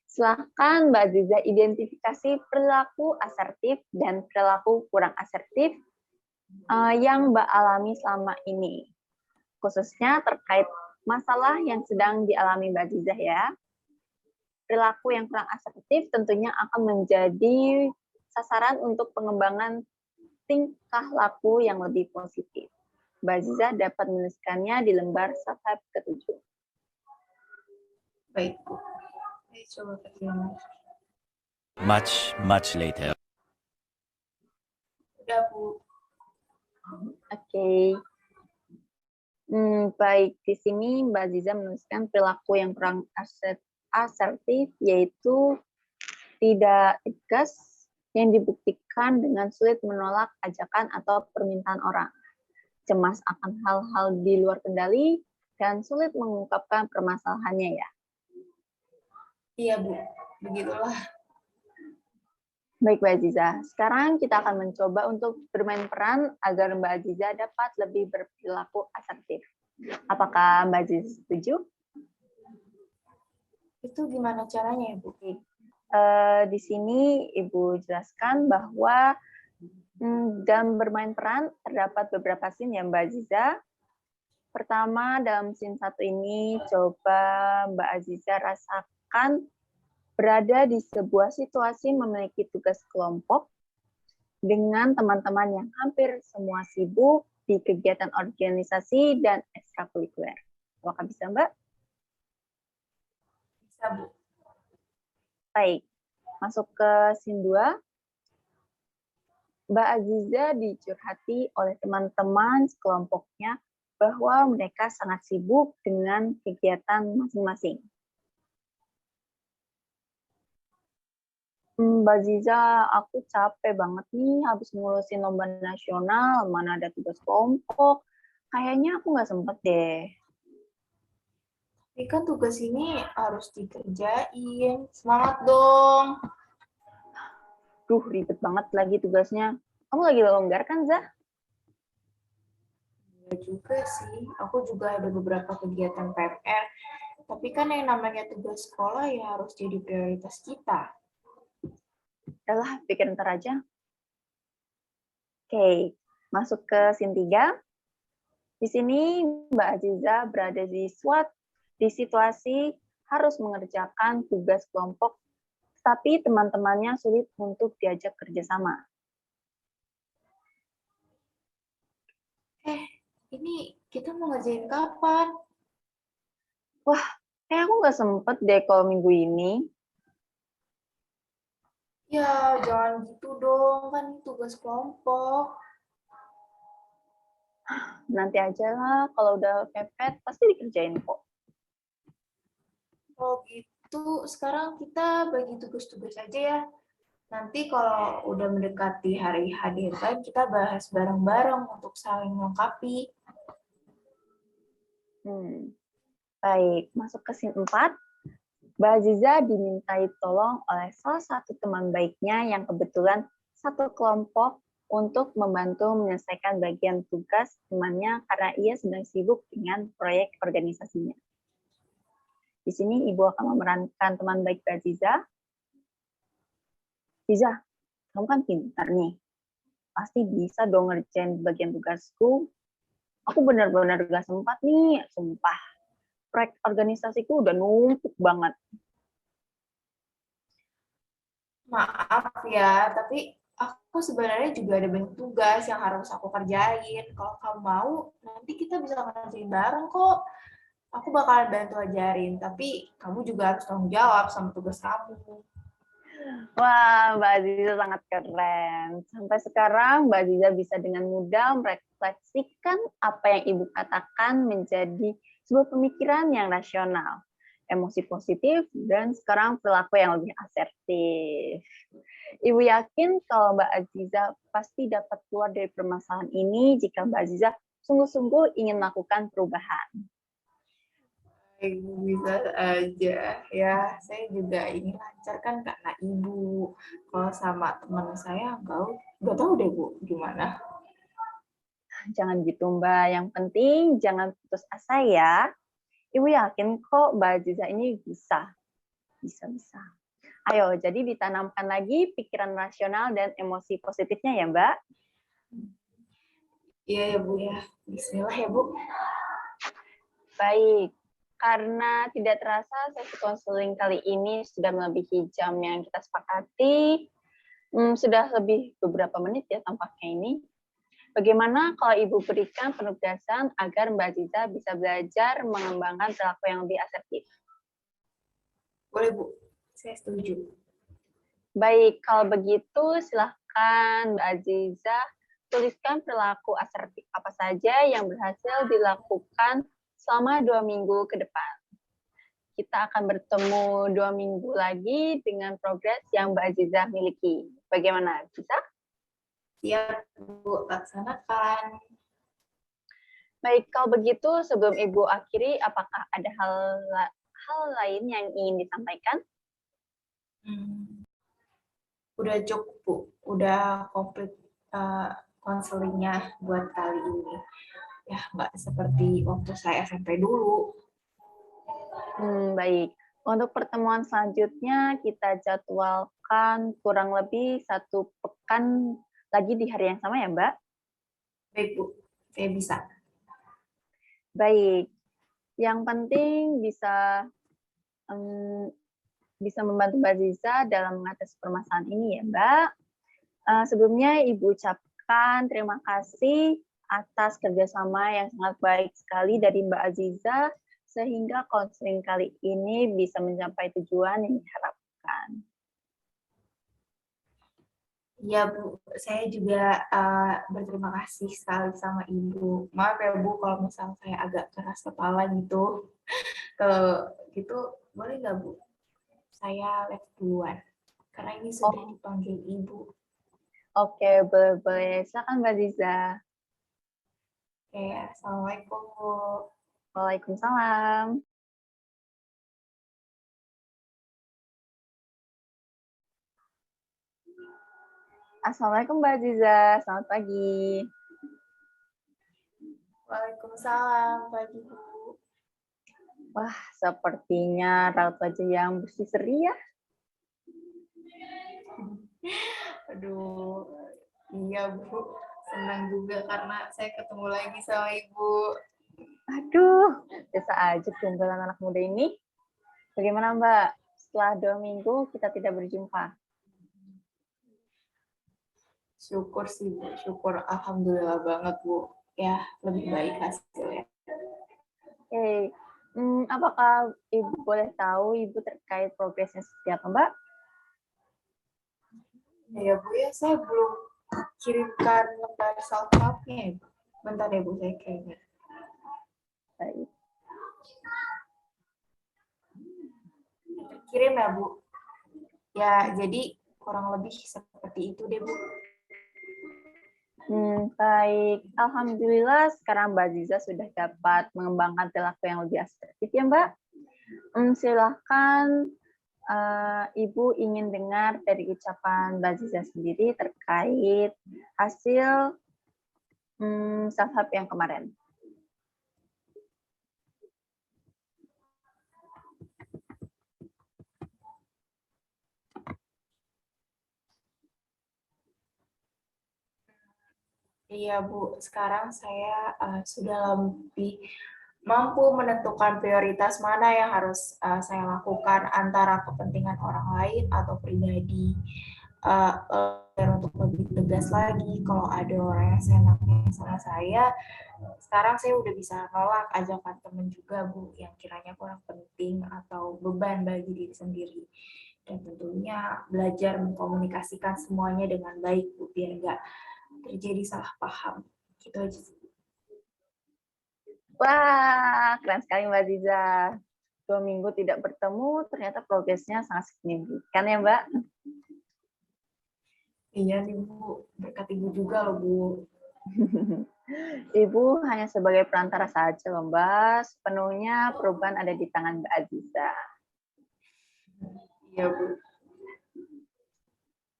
Speaker 1: Silakan Mbak Aziza identifikasi perilaku asertif dan perilaku kurang asertif yang Mbak alami selama ini. Khususnya terkait masalah yang sedang dialami Mbak Aziza ya. Perilaku yang kurang asertif tentunya akan menjadi sasaran untuk pengembangan tingkah laku yang lebih positif. Mbak Aziza dapat menuliskannya di lembar safhab ke-7.
Speaker 2: Baik Bu. Saya coba kerjain.
Speaker 3: Much later.
Speaker 2: Udah Bu.
Speaker 1: Oke. Baik, di sini Mbak Aziza menuliskan perilaku yang kurang asertif, yaitu tidak tegas, yang dibuktikan dengan sulit menolak ajakan atau permintaan orang, cemas akan hal-hal di luar kendali, dan sulit mengungkapkan permasalahannya ya.
Speaker 2: Iya Bu, begitulah.
Speaker 1: Baik Mbak Aziza, sekarang kita akan mencoba untuk bermain peran agar Mbak Aziza dapat lebih berperilaku asertif. Apakah Mbak Aziza setuju?
Speaker 2: Itu gimana caranya ya Bu?
Speaker 1: Di sini Ibu jelaskan bahwa dalam bermain peran terdapat beberapa scene ya Mbak Aziza. Pertama, dalam scene 1 ini, coba Mbak Aziza rasakan berada di sebuah situasi memiliki tugas kelompok dengan teman-teman yang hampir semua sibuk di kegiatan organisasi dan ekstrakurikuler. Apakah bisa, Mbak?
Speaker 2: Bisa Bu.
Speaker 1: Baik, masuk ke scene 2. Mbak Aziza dicurhati oleh teman-teman sekelompoknya bahwa mereka sangat sibuk dengan kegiatan masing-masing. Mbak Aziza, aku capek banget nih habis ngurusin lomba nasional, mana ada tugas kelompok. Kayaknya aku nggak sempet deh.
Speaker 2: Tapi kan tugas ini harus dikerjain. Semangat dong.
Speaker 1: Duh, ribet banget lagi tugasnya. Kamu lagi longgar kan, Zah?
Speaker 2: Ya juga sih, aku juga ada beberapa kegiatan PMR. Tapi kan yang namanya tugas sekolah ya harus jadi prioritas kita.
Speaker 1: Udahlah, pikir ntar aja. Oke, masuk ke scene 3. Di sini Mbak Aziza berada di situasi harus mengerjakan tugas kelompok, tapi teman-temannya sulit untuk diajak kerjasama.
Speaker 2: Ini kita mau ngerjain kapan?
Speaker 1: Wah, kayak aku nggak sempet deh kalau minggu ini.
Speaker 2: Ya, jangan gitu dong, kan ini tugas kelompok.
Speaker 1: Nanti aja lah, kalau udah pepet pasti dikerjain kok.
Speaker 2: Kalau gitu, sekarang kita bagi tugas-tugas aja ya. Nanti kalau udah mendekati hari deadline, kita bahas bareng-bareng untuk saling melengkapi.
Speaker 1: Baik, masuk ke scene 4. Mbak Aziza dimintai tolong oleh salah satu teman baiknya yang kebetulan satu kelompok untuk membantu menyelesaikan bagian tugas temannya karena ia sedang sibuk dengan proyek organisasinya. Di sini Ibu akan memerankan teman baik Mbak Aziza. Aziza, kamu kan pintar nih. Pasti bisa dong ngerjain bagian tugasku. Aku benar-benar gak sempat nih, sumpah. Proyek organisasiku udah numpuk banget.
Speaker 2: Maaf ya, tapi aku sebenarnya juga ada banyak tugas yang harus aku kerjain. Kalau kamu mau, nanti kita bisa ngerjain bareng kok. Aku bakalan bantu ajarin, tapi kamu juga harus tanggung jawab sama tugas kamu.
Speaker 1: Wah, Mbak Aziza sangat keren. Sampai sekarang Mbak Aziza bisa dengan mudah merefleksikan apa yang Ibu katakan menjadi sebuah pemikiran yang rasional, emosi positif, dan sekarang perilaku yang lebih asertif. Ibu yakin kalau Mbak Aziza pasti dapat keluar dari permasalahan ini jika Mbak Aziza sungguh-sungguh ingin melakukan perubahan.
Speaker 2: Bisa aja ya, saya juga ini lancar kan karena ibu. Kalau sama teman saya nggak tahu deh Bu gimana.
Speaker 1: Jangan gitu Mbak, yang penting jangan putus asa ya. Ibu yakin kok Mbak Aziza ini bisa. Bisa. Ayo, jadi ditanamkan lagi pikiran rasional dan emosi positifnya ya Mbak.
Speaker 2: Iya ya Bu ya, bismillah ya Bu.
Speaker 1: Baik, karena tidak terasa sesi konseling kali ini sudah melebihi jam yang kita sepakati. Sudah lebih beberapa menit ya tampaknya ini. Bagaimana kalau Ibu berikan penugasan agar Mbak Aziza bisa belajar mengembangkan perilaku yang lebih asertif?
Speaker 2: Boleh Bu, saya setuju.
Speaker 1: Baik, kalau begitu silahkan Mbak Aziza tuliskan perilaku asertif apa saja yang berhasil dilakukan selama 2 minggu ke depan. Kita akan bertemu 2 minggu lagi dengan progres yang Mbak Aziza miliki. Bagaimana, bisa?
Speaker 2: Siap Bu, laksanakan.
Speaker 1: Baik, kalau begitu sebelum Ibu akhiri, apakah ada hal lain yang ingin disampaikan?
Speaker 2: Udah cukup Bu, udah komplit konselingnya buat kali ini. Ya nggak seperti waktu saya SMP dulu.
Speaker 1: Baik. Untuk pertemuan selanjutnya kita jadwalkan kurang lebih 1 pekan lagi di hari yang sama ya, Mbak?
Speaker 2: Baik Bu, saya bisa.
Speaker 1: Baik. Yang penting bisa membantu Mbak Aziza dalam mengatasi permasalahan ini ya, Mbak. Sebelumnya Ibu ucapkan terima kasih atas kerjasama yang sangat baik sekali dari Mbak Aziza, sehingga konseling kali ini bisa mencapai tujuan yang diharapkan.
Speaker 2: Iya Bu, saya juga berterima kasih sekali sama Ibu. Maaf ya Bu kalau misalnya saya agak keras kepala gitu. Kalau gitu boleh nggak Bu? Saya live duluan. Karena ini sudah dipanggil Ibu.
Speaker 1: Oke, boleh. Silakan Mbak Aziza.
Speaker 2: Oke, Assalamualaikum Bu.
Speaker 1: Waalaikumsalam. Assalamualaikum Mbak Aziza, selamat pagi.
Speaker 2: Waalaikumsalam, pagi Bu.
Speaker 1: Wah, sepertinya raut wajah yang berseri ya.
Speaker 2: Aduh, iya Bu. Senang juga karena saya ketemu lagi sama Ibu.
Speaker 1: Aduh, biasa aja kumpulan anak muda ini. Bagaimana Mbak, setelah 2 minggu kita tidak berjumpa?
Speaker 2: Syukur sih Bu, syukur. Alhamdulillah banget Bu. Ya, lebih baik hasilnya.
Speaker 1: Oke, apakah Ibu boleh tahu Ibu terkait progresnya seperti apa Mbak?
Speaker 2: Ya Bu ya, saya belum kirimkan lembar self-help-nya. Bentar ya Bu, saya kayaknya.
Speaker 1: Baik.
Speaker 2: Kirim ya Bu. Ya, jadi kurang lebih seperti itu deh Bu.
Speaker 1: Baik, alhamdulillah sekarang Mbak Aziza sudah dapat mengembangkan perilaku yang lebih asertif ya Mbak. Silahkan Ibu ingin dengar dari ucapan Mbak Ziza sendiri terkait hasil self-help yang kemarin.
Speaker 2: Iya, Bu. Sekarang saya sudah lebih mampu menentukan prioritas mana yang harus saya lakukan antara kepentingan orang lain atau pribadi. Dan untuk lebih tegas lagi, kalau ada orang yang seenaknya sama saya, sekarang saya udah bisa nolak ajakan temen juga, Bu, yang kiranya kurang penting atau beban bagi diri sendiri. Dan tentunya belajar mengkomunikasikan semuanya dengan baik, Bu, biar nggak terjadi salah paham. Gitu aja sih.
Speaker 1: Wah, keren sekali Mbak Ziza. 2 minggu tidak bertemu, ternyata progresnya sangat signifikan ya Mbak.
Speaker 2: Iya nih Bu, berkat Ibu juga loh Bu.
Speaker 1: Ibu hanya sebagai perantara saja loh Mbak, sepenuhnya perubahan ada di tangan Mbak Aziza.
Speaker 2: Iya Bu.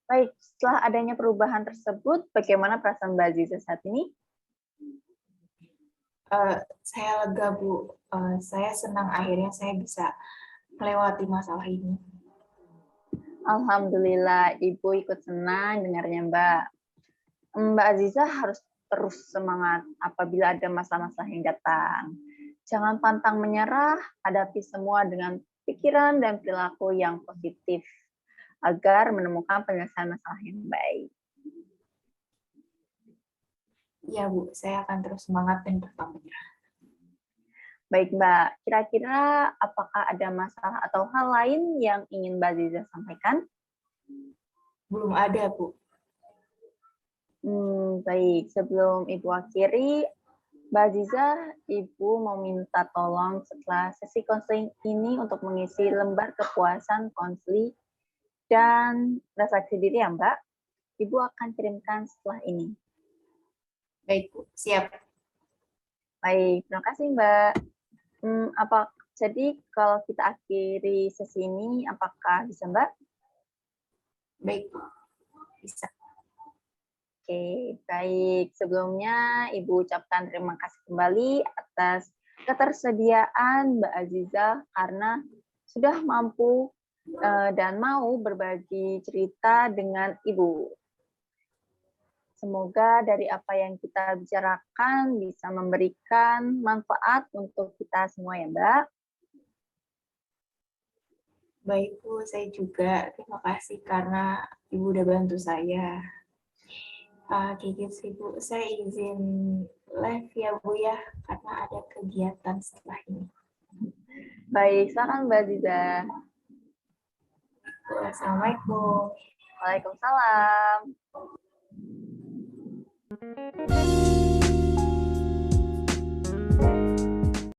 Speaker 1: Baik, setelah adanya perubahan tersebut, bagaimana perasaan Mbak Aziza saat ini?
Speaker 2: Saya lega Bu, saya senang akhirnya saya bisa melewati masalah ini.
Speaker 1: Alhamdulillah, Ibu ikut senang dengarnya Mbak. Mbak Aziza harus terus semangat apabila ada masalah-masalah yang datang. Jangan pantang menyerah, hadapi semua dengan pikiran dan perilaku yang positif agar menemukan penyelesaian masalah yang baik.
Speaker 2: Iya Bu, saya akan terus semangat dan pantang menyerah.
Speaker 1: Baik Mbak, kira-kira apakah ada masalah atau hal lain yang ingin Mbak Aziza sampaikan?
Speaker 2: Belum ada Bu.
Speaker 1: Baik, sebelum Ibu akhiri, Mbak Aziza, Ibu mau minta tolong setelah sesi konseling ini untuk mengisi lembar kepuasan konseling dan refleksi diri ya Mbak. Ibu akan kirimkan setelah ini.
Speaker 2: Baik Bu, siap.
Speaker 1: Baik, terima kasih Mbak. Jadi kalau kita akhiri sesi ini, apakah bisa Mbak?
Speaker 2: Baik Bu, bisa.
Speaker 1: Oke, baik. Sebelumnya Ibu ucapkan terima kasih kembali atas ketersediaan Mbak Aziza karena sudah mampu dan mau berbagi cerita dengan Ibu. Semoga dari apa yang kita bicarakan bisa memberikan manfaat untuk kita semua ya Mbak.
Speaker 2: Baik Bu, saya juga terima kasih karena Ibu udah bantu saya. Kayak gitu sih Bu, saya izin live ya Bu ya, karena ada kegiatan setelah ini.
Speaker 1: Baik, silakan Mbak Aziza.
Speaker 2: Assalamualaikum.
Speaker 1: Waalaikumsalam.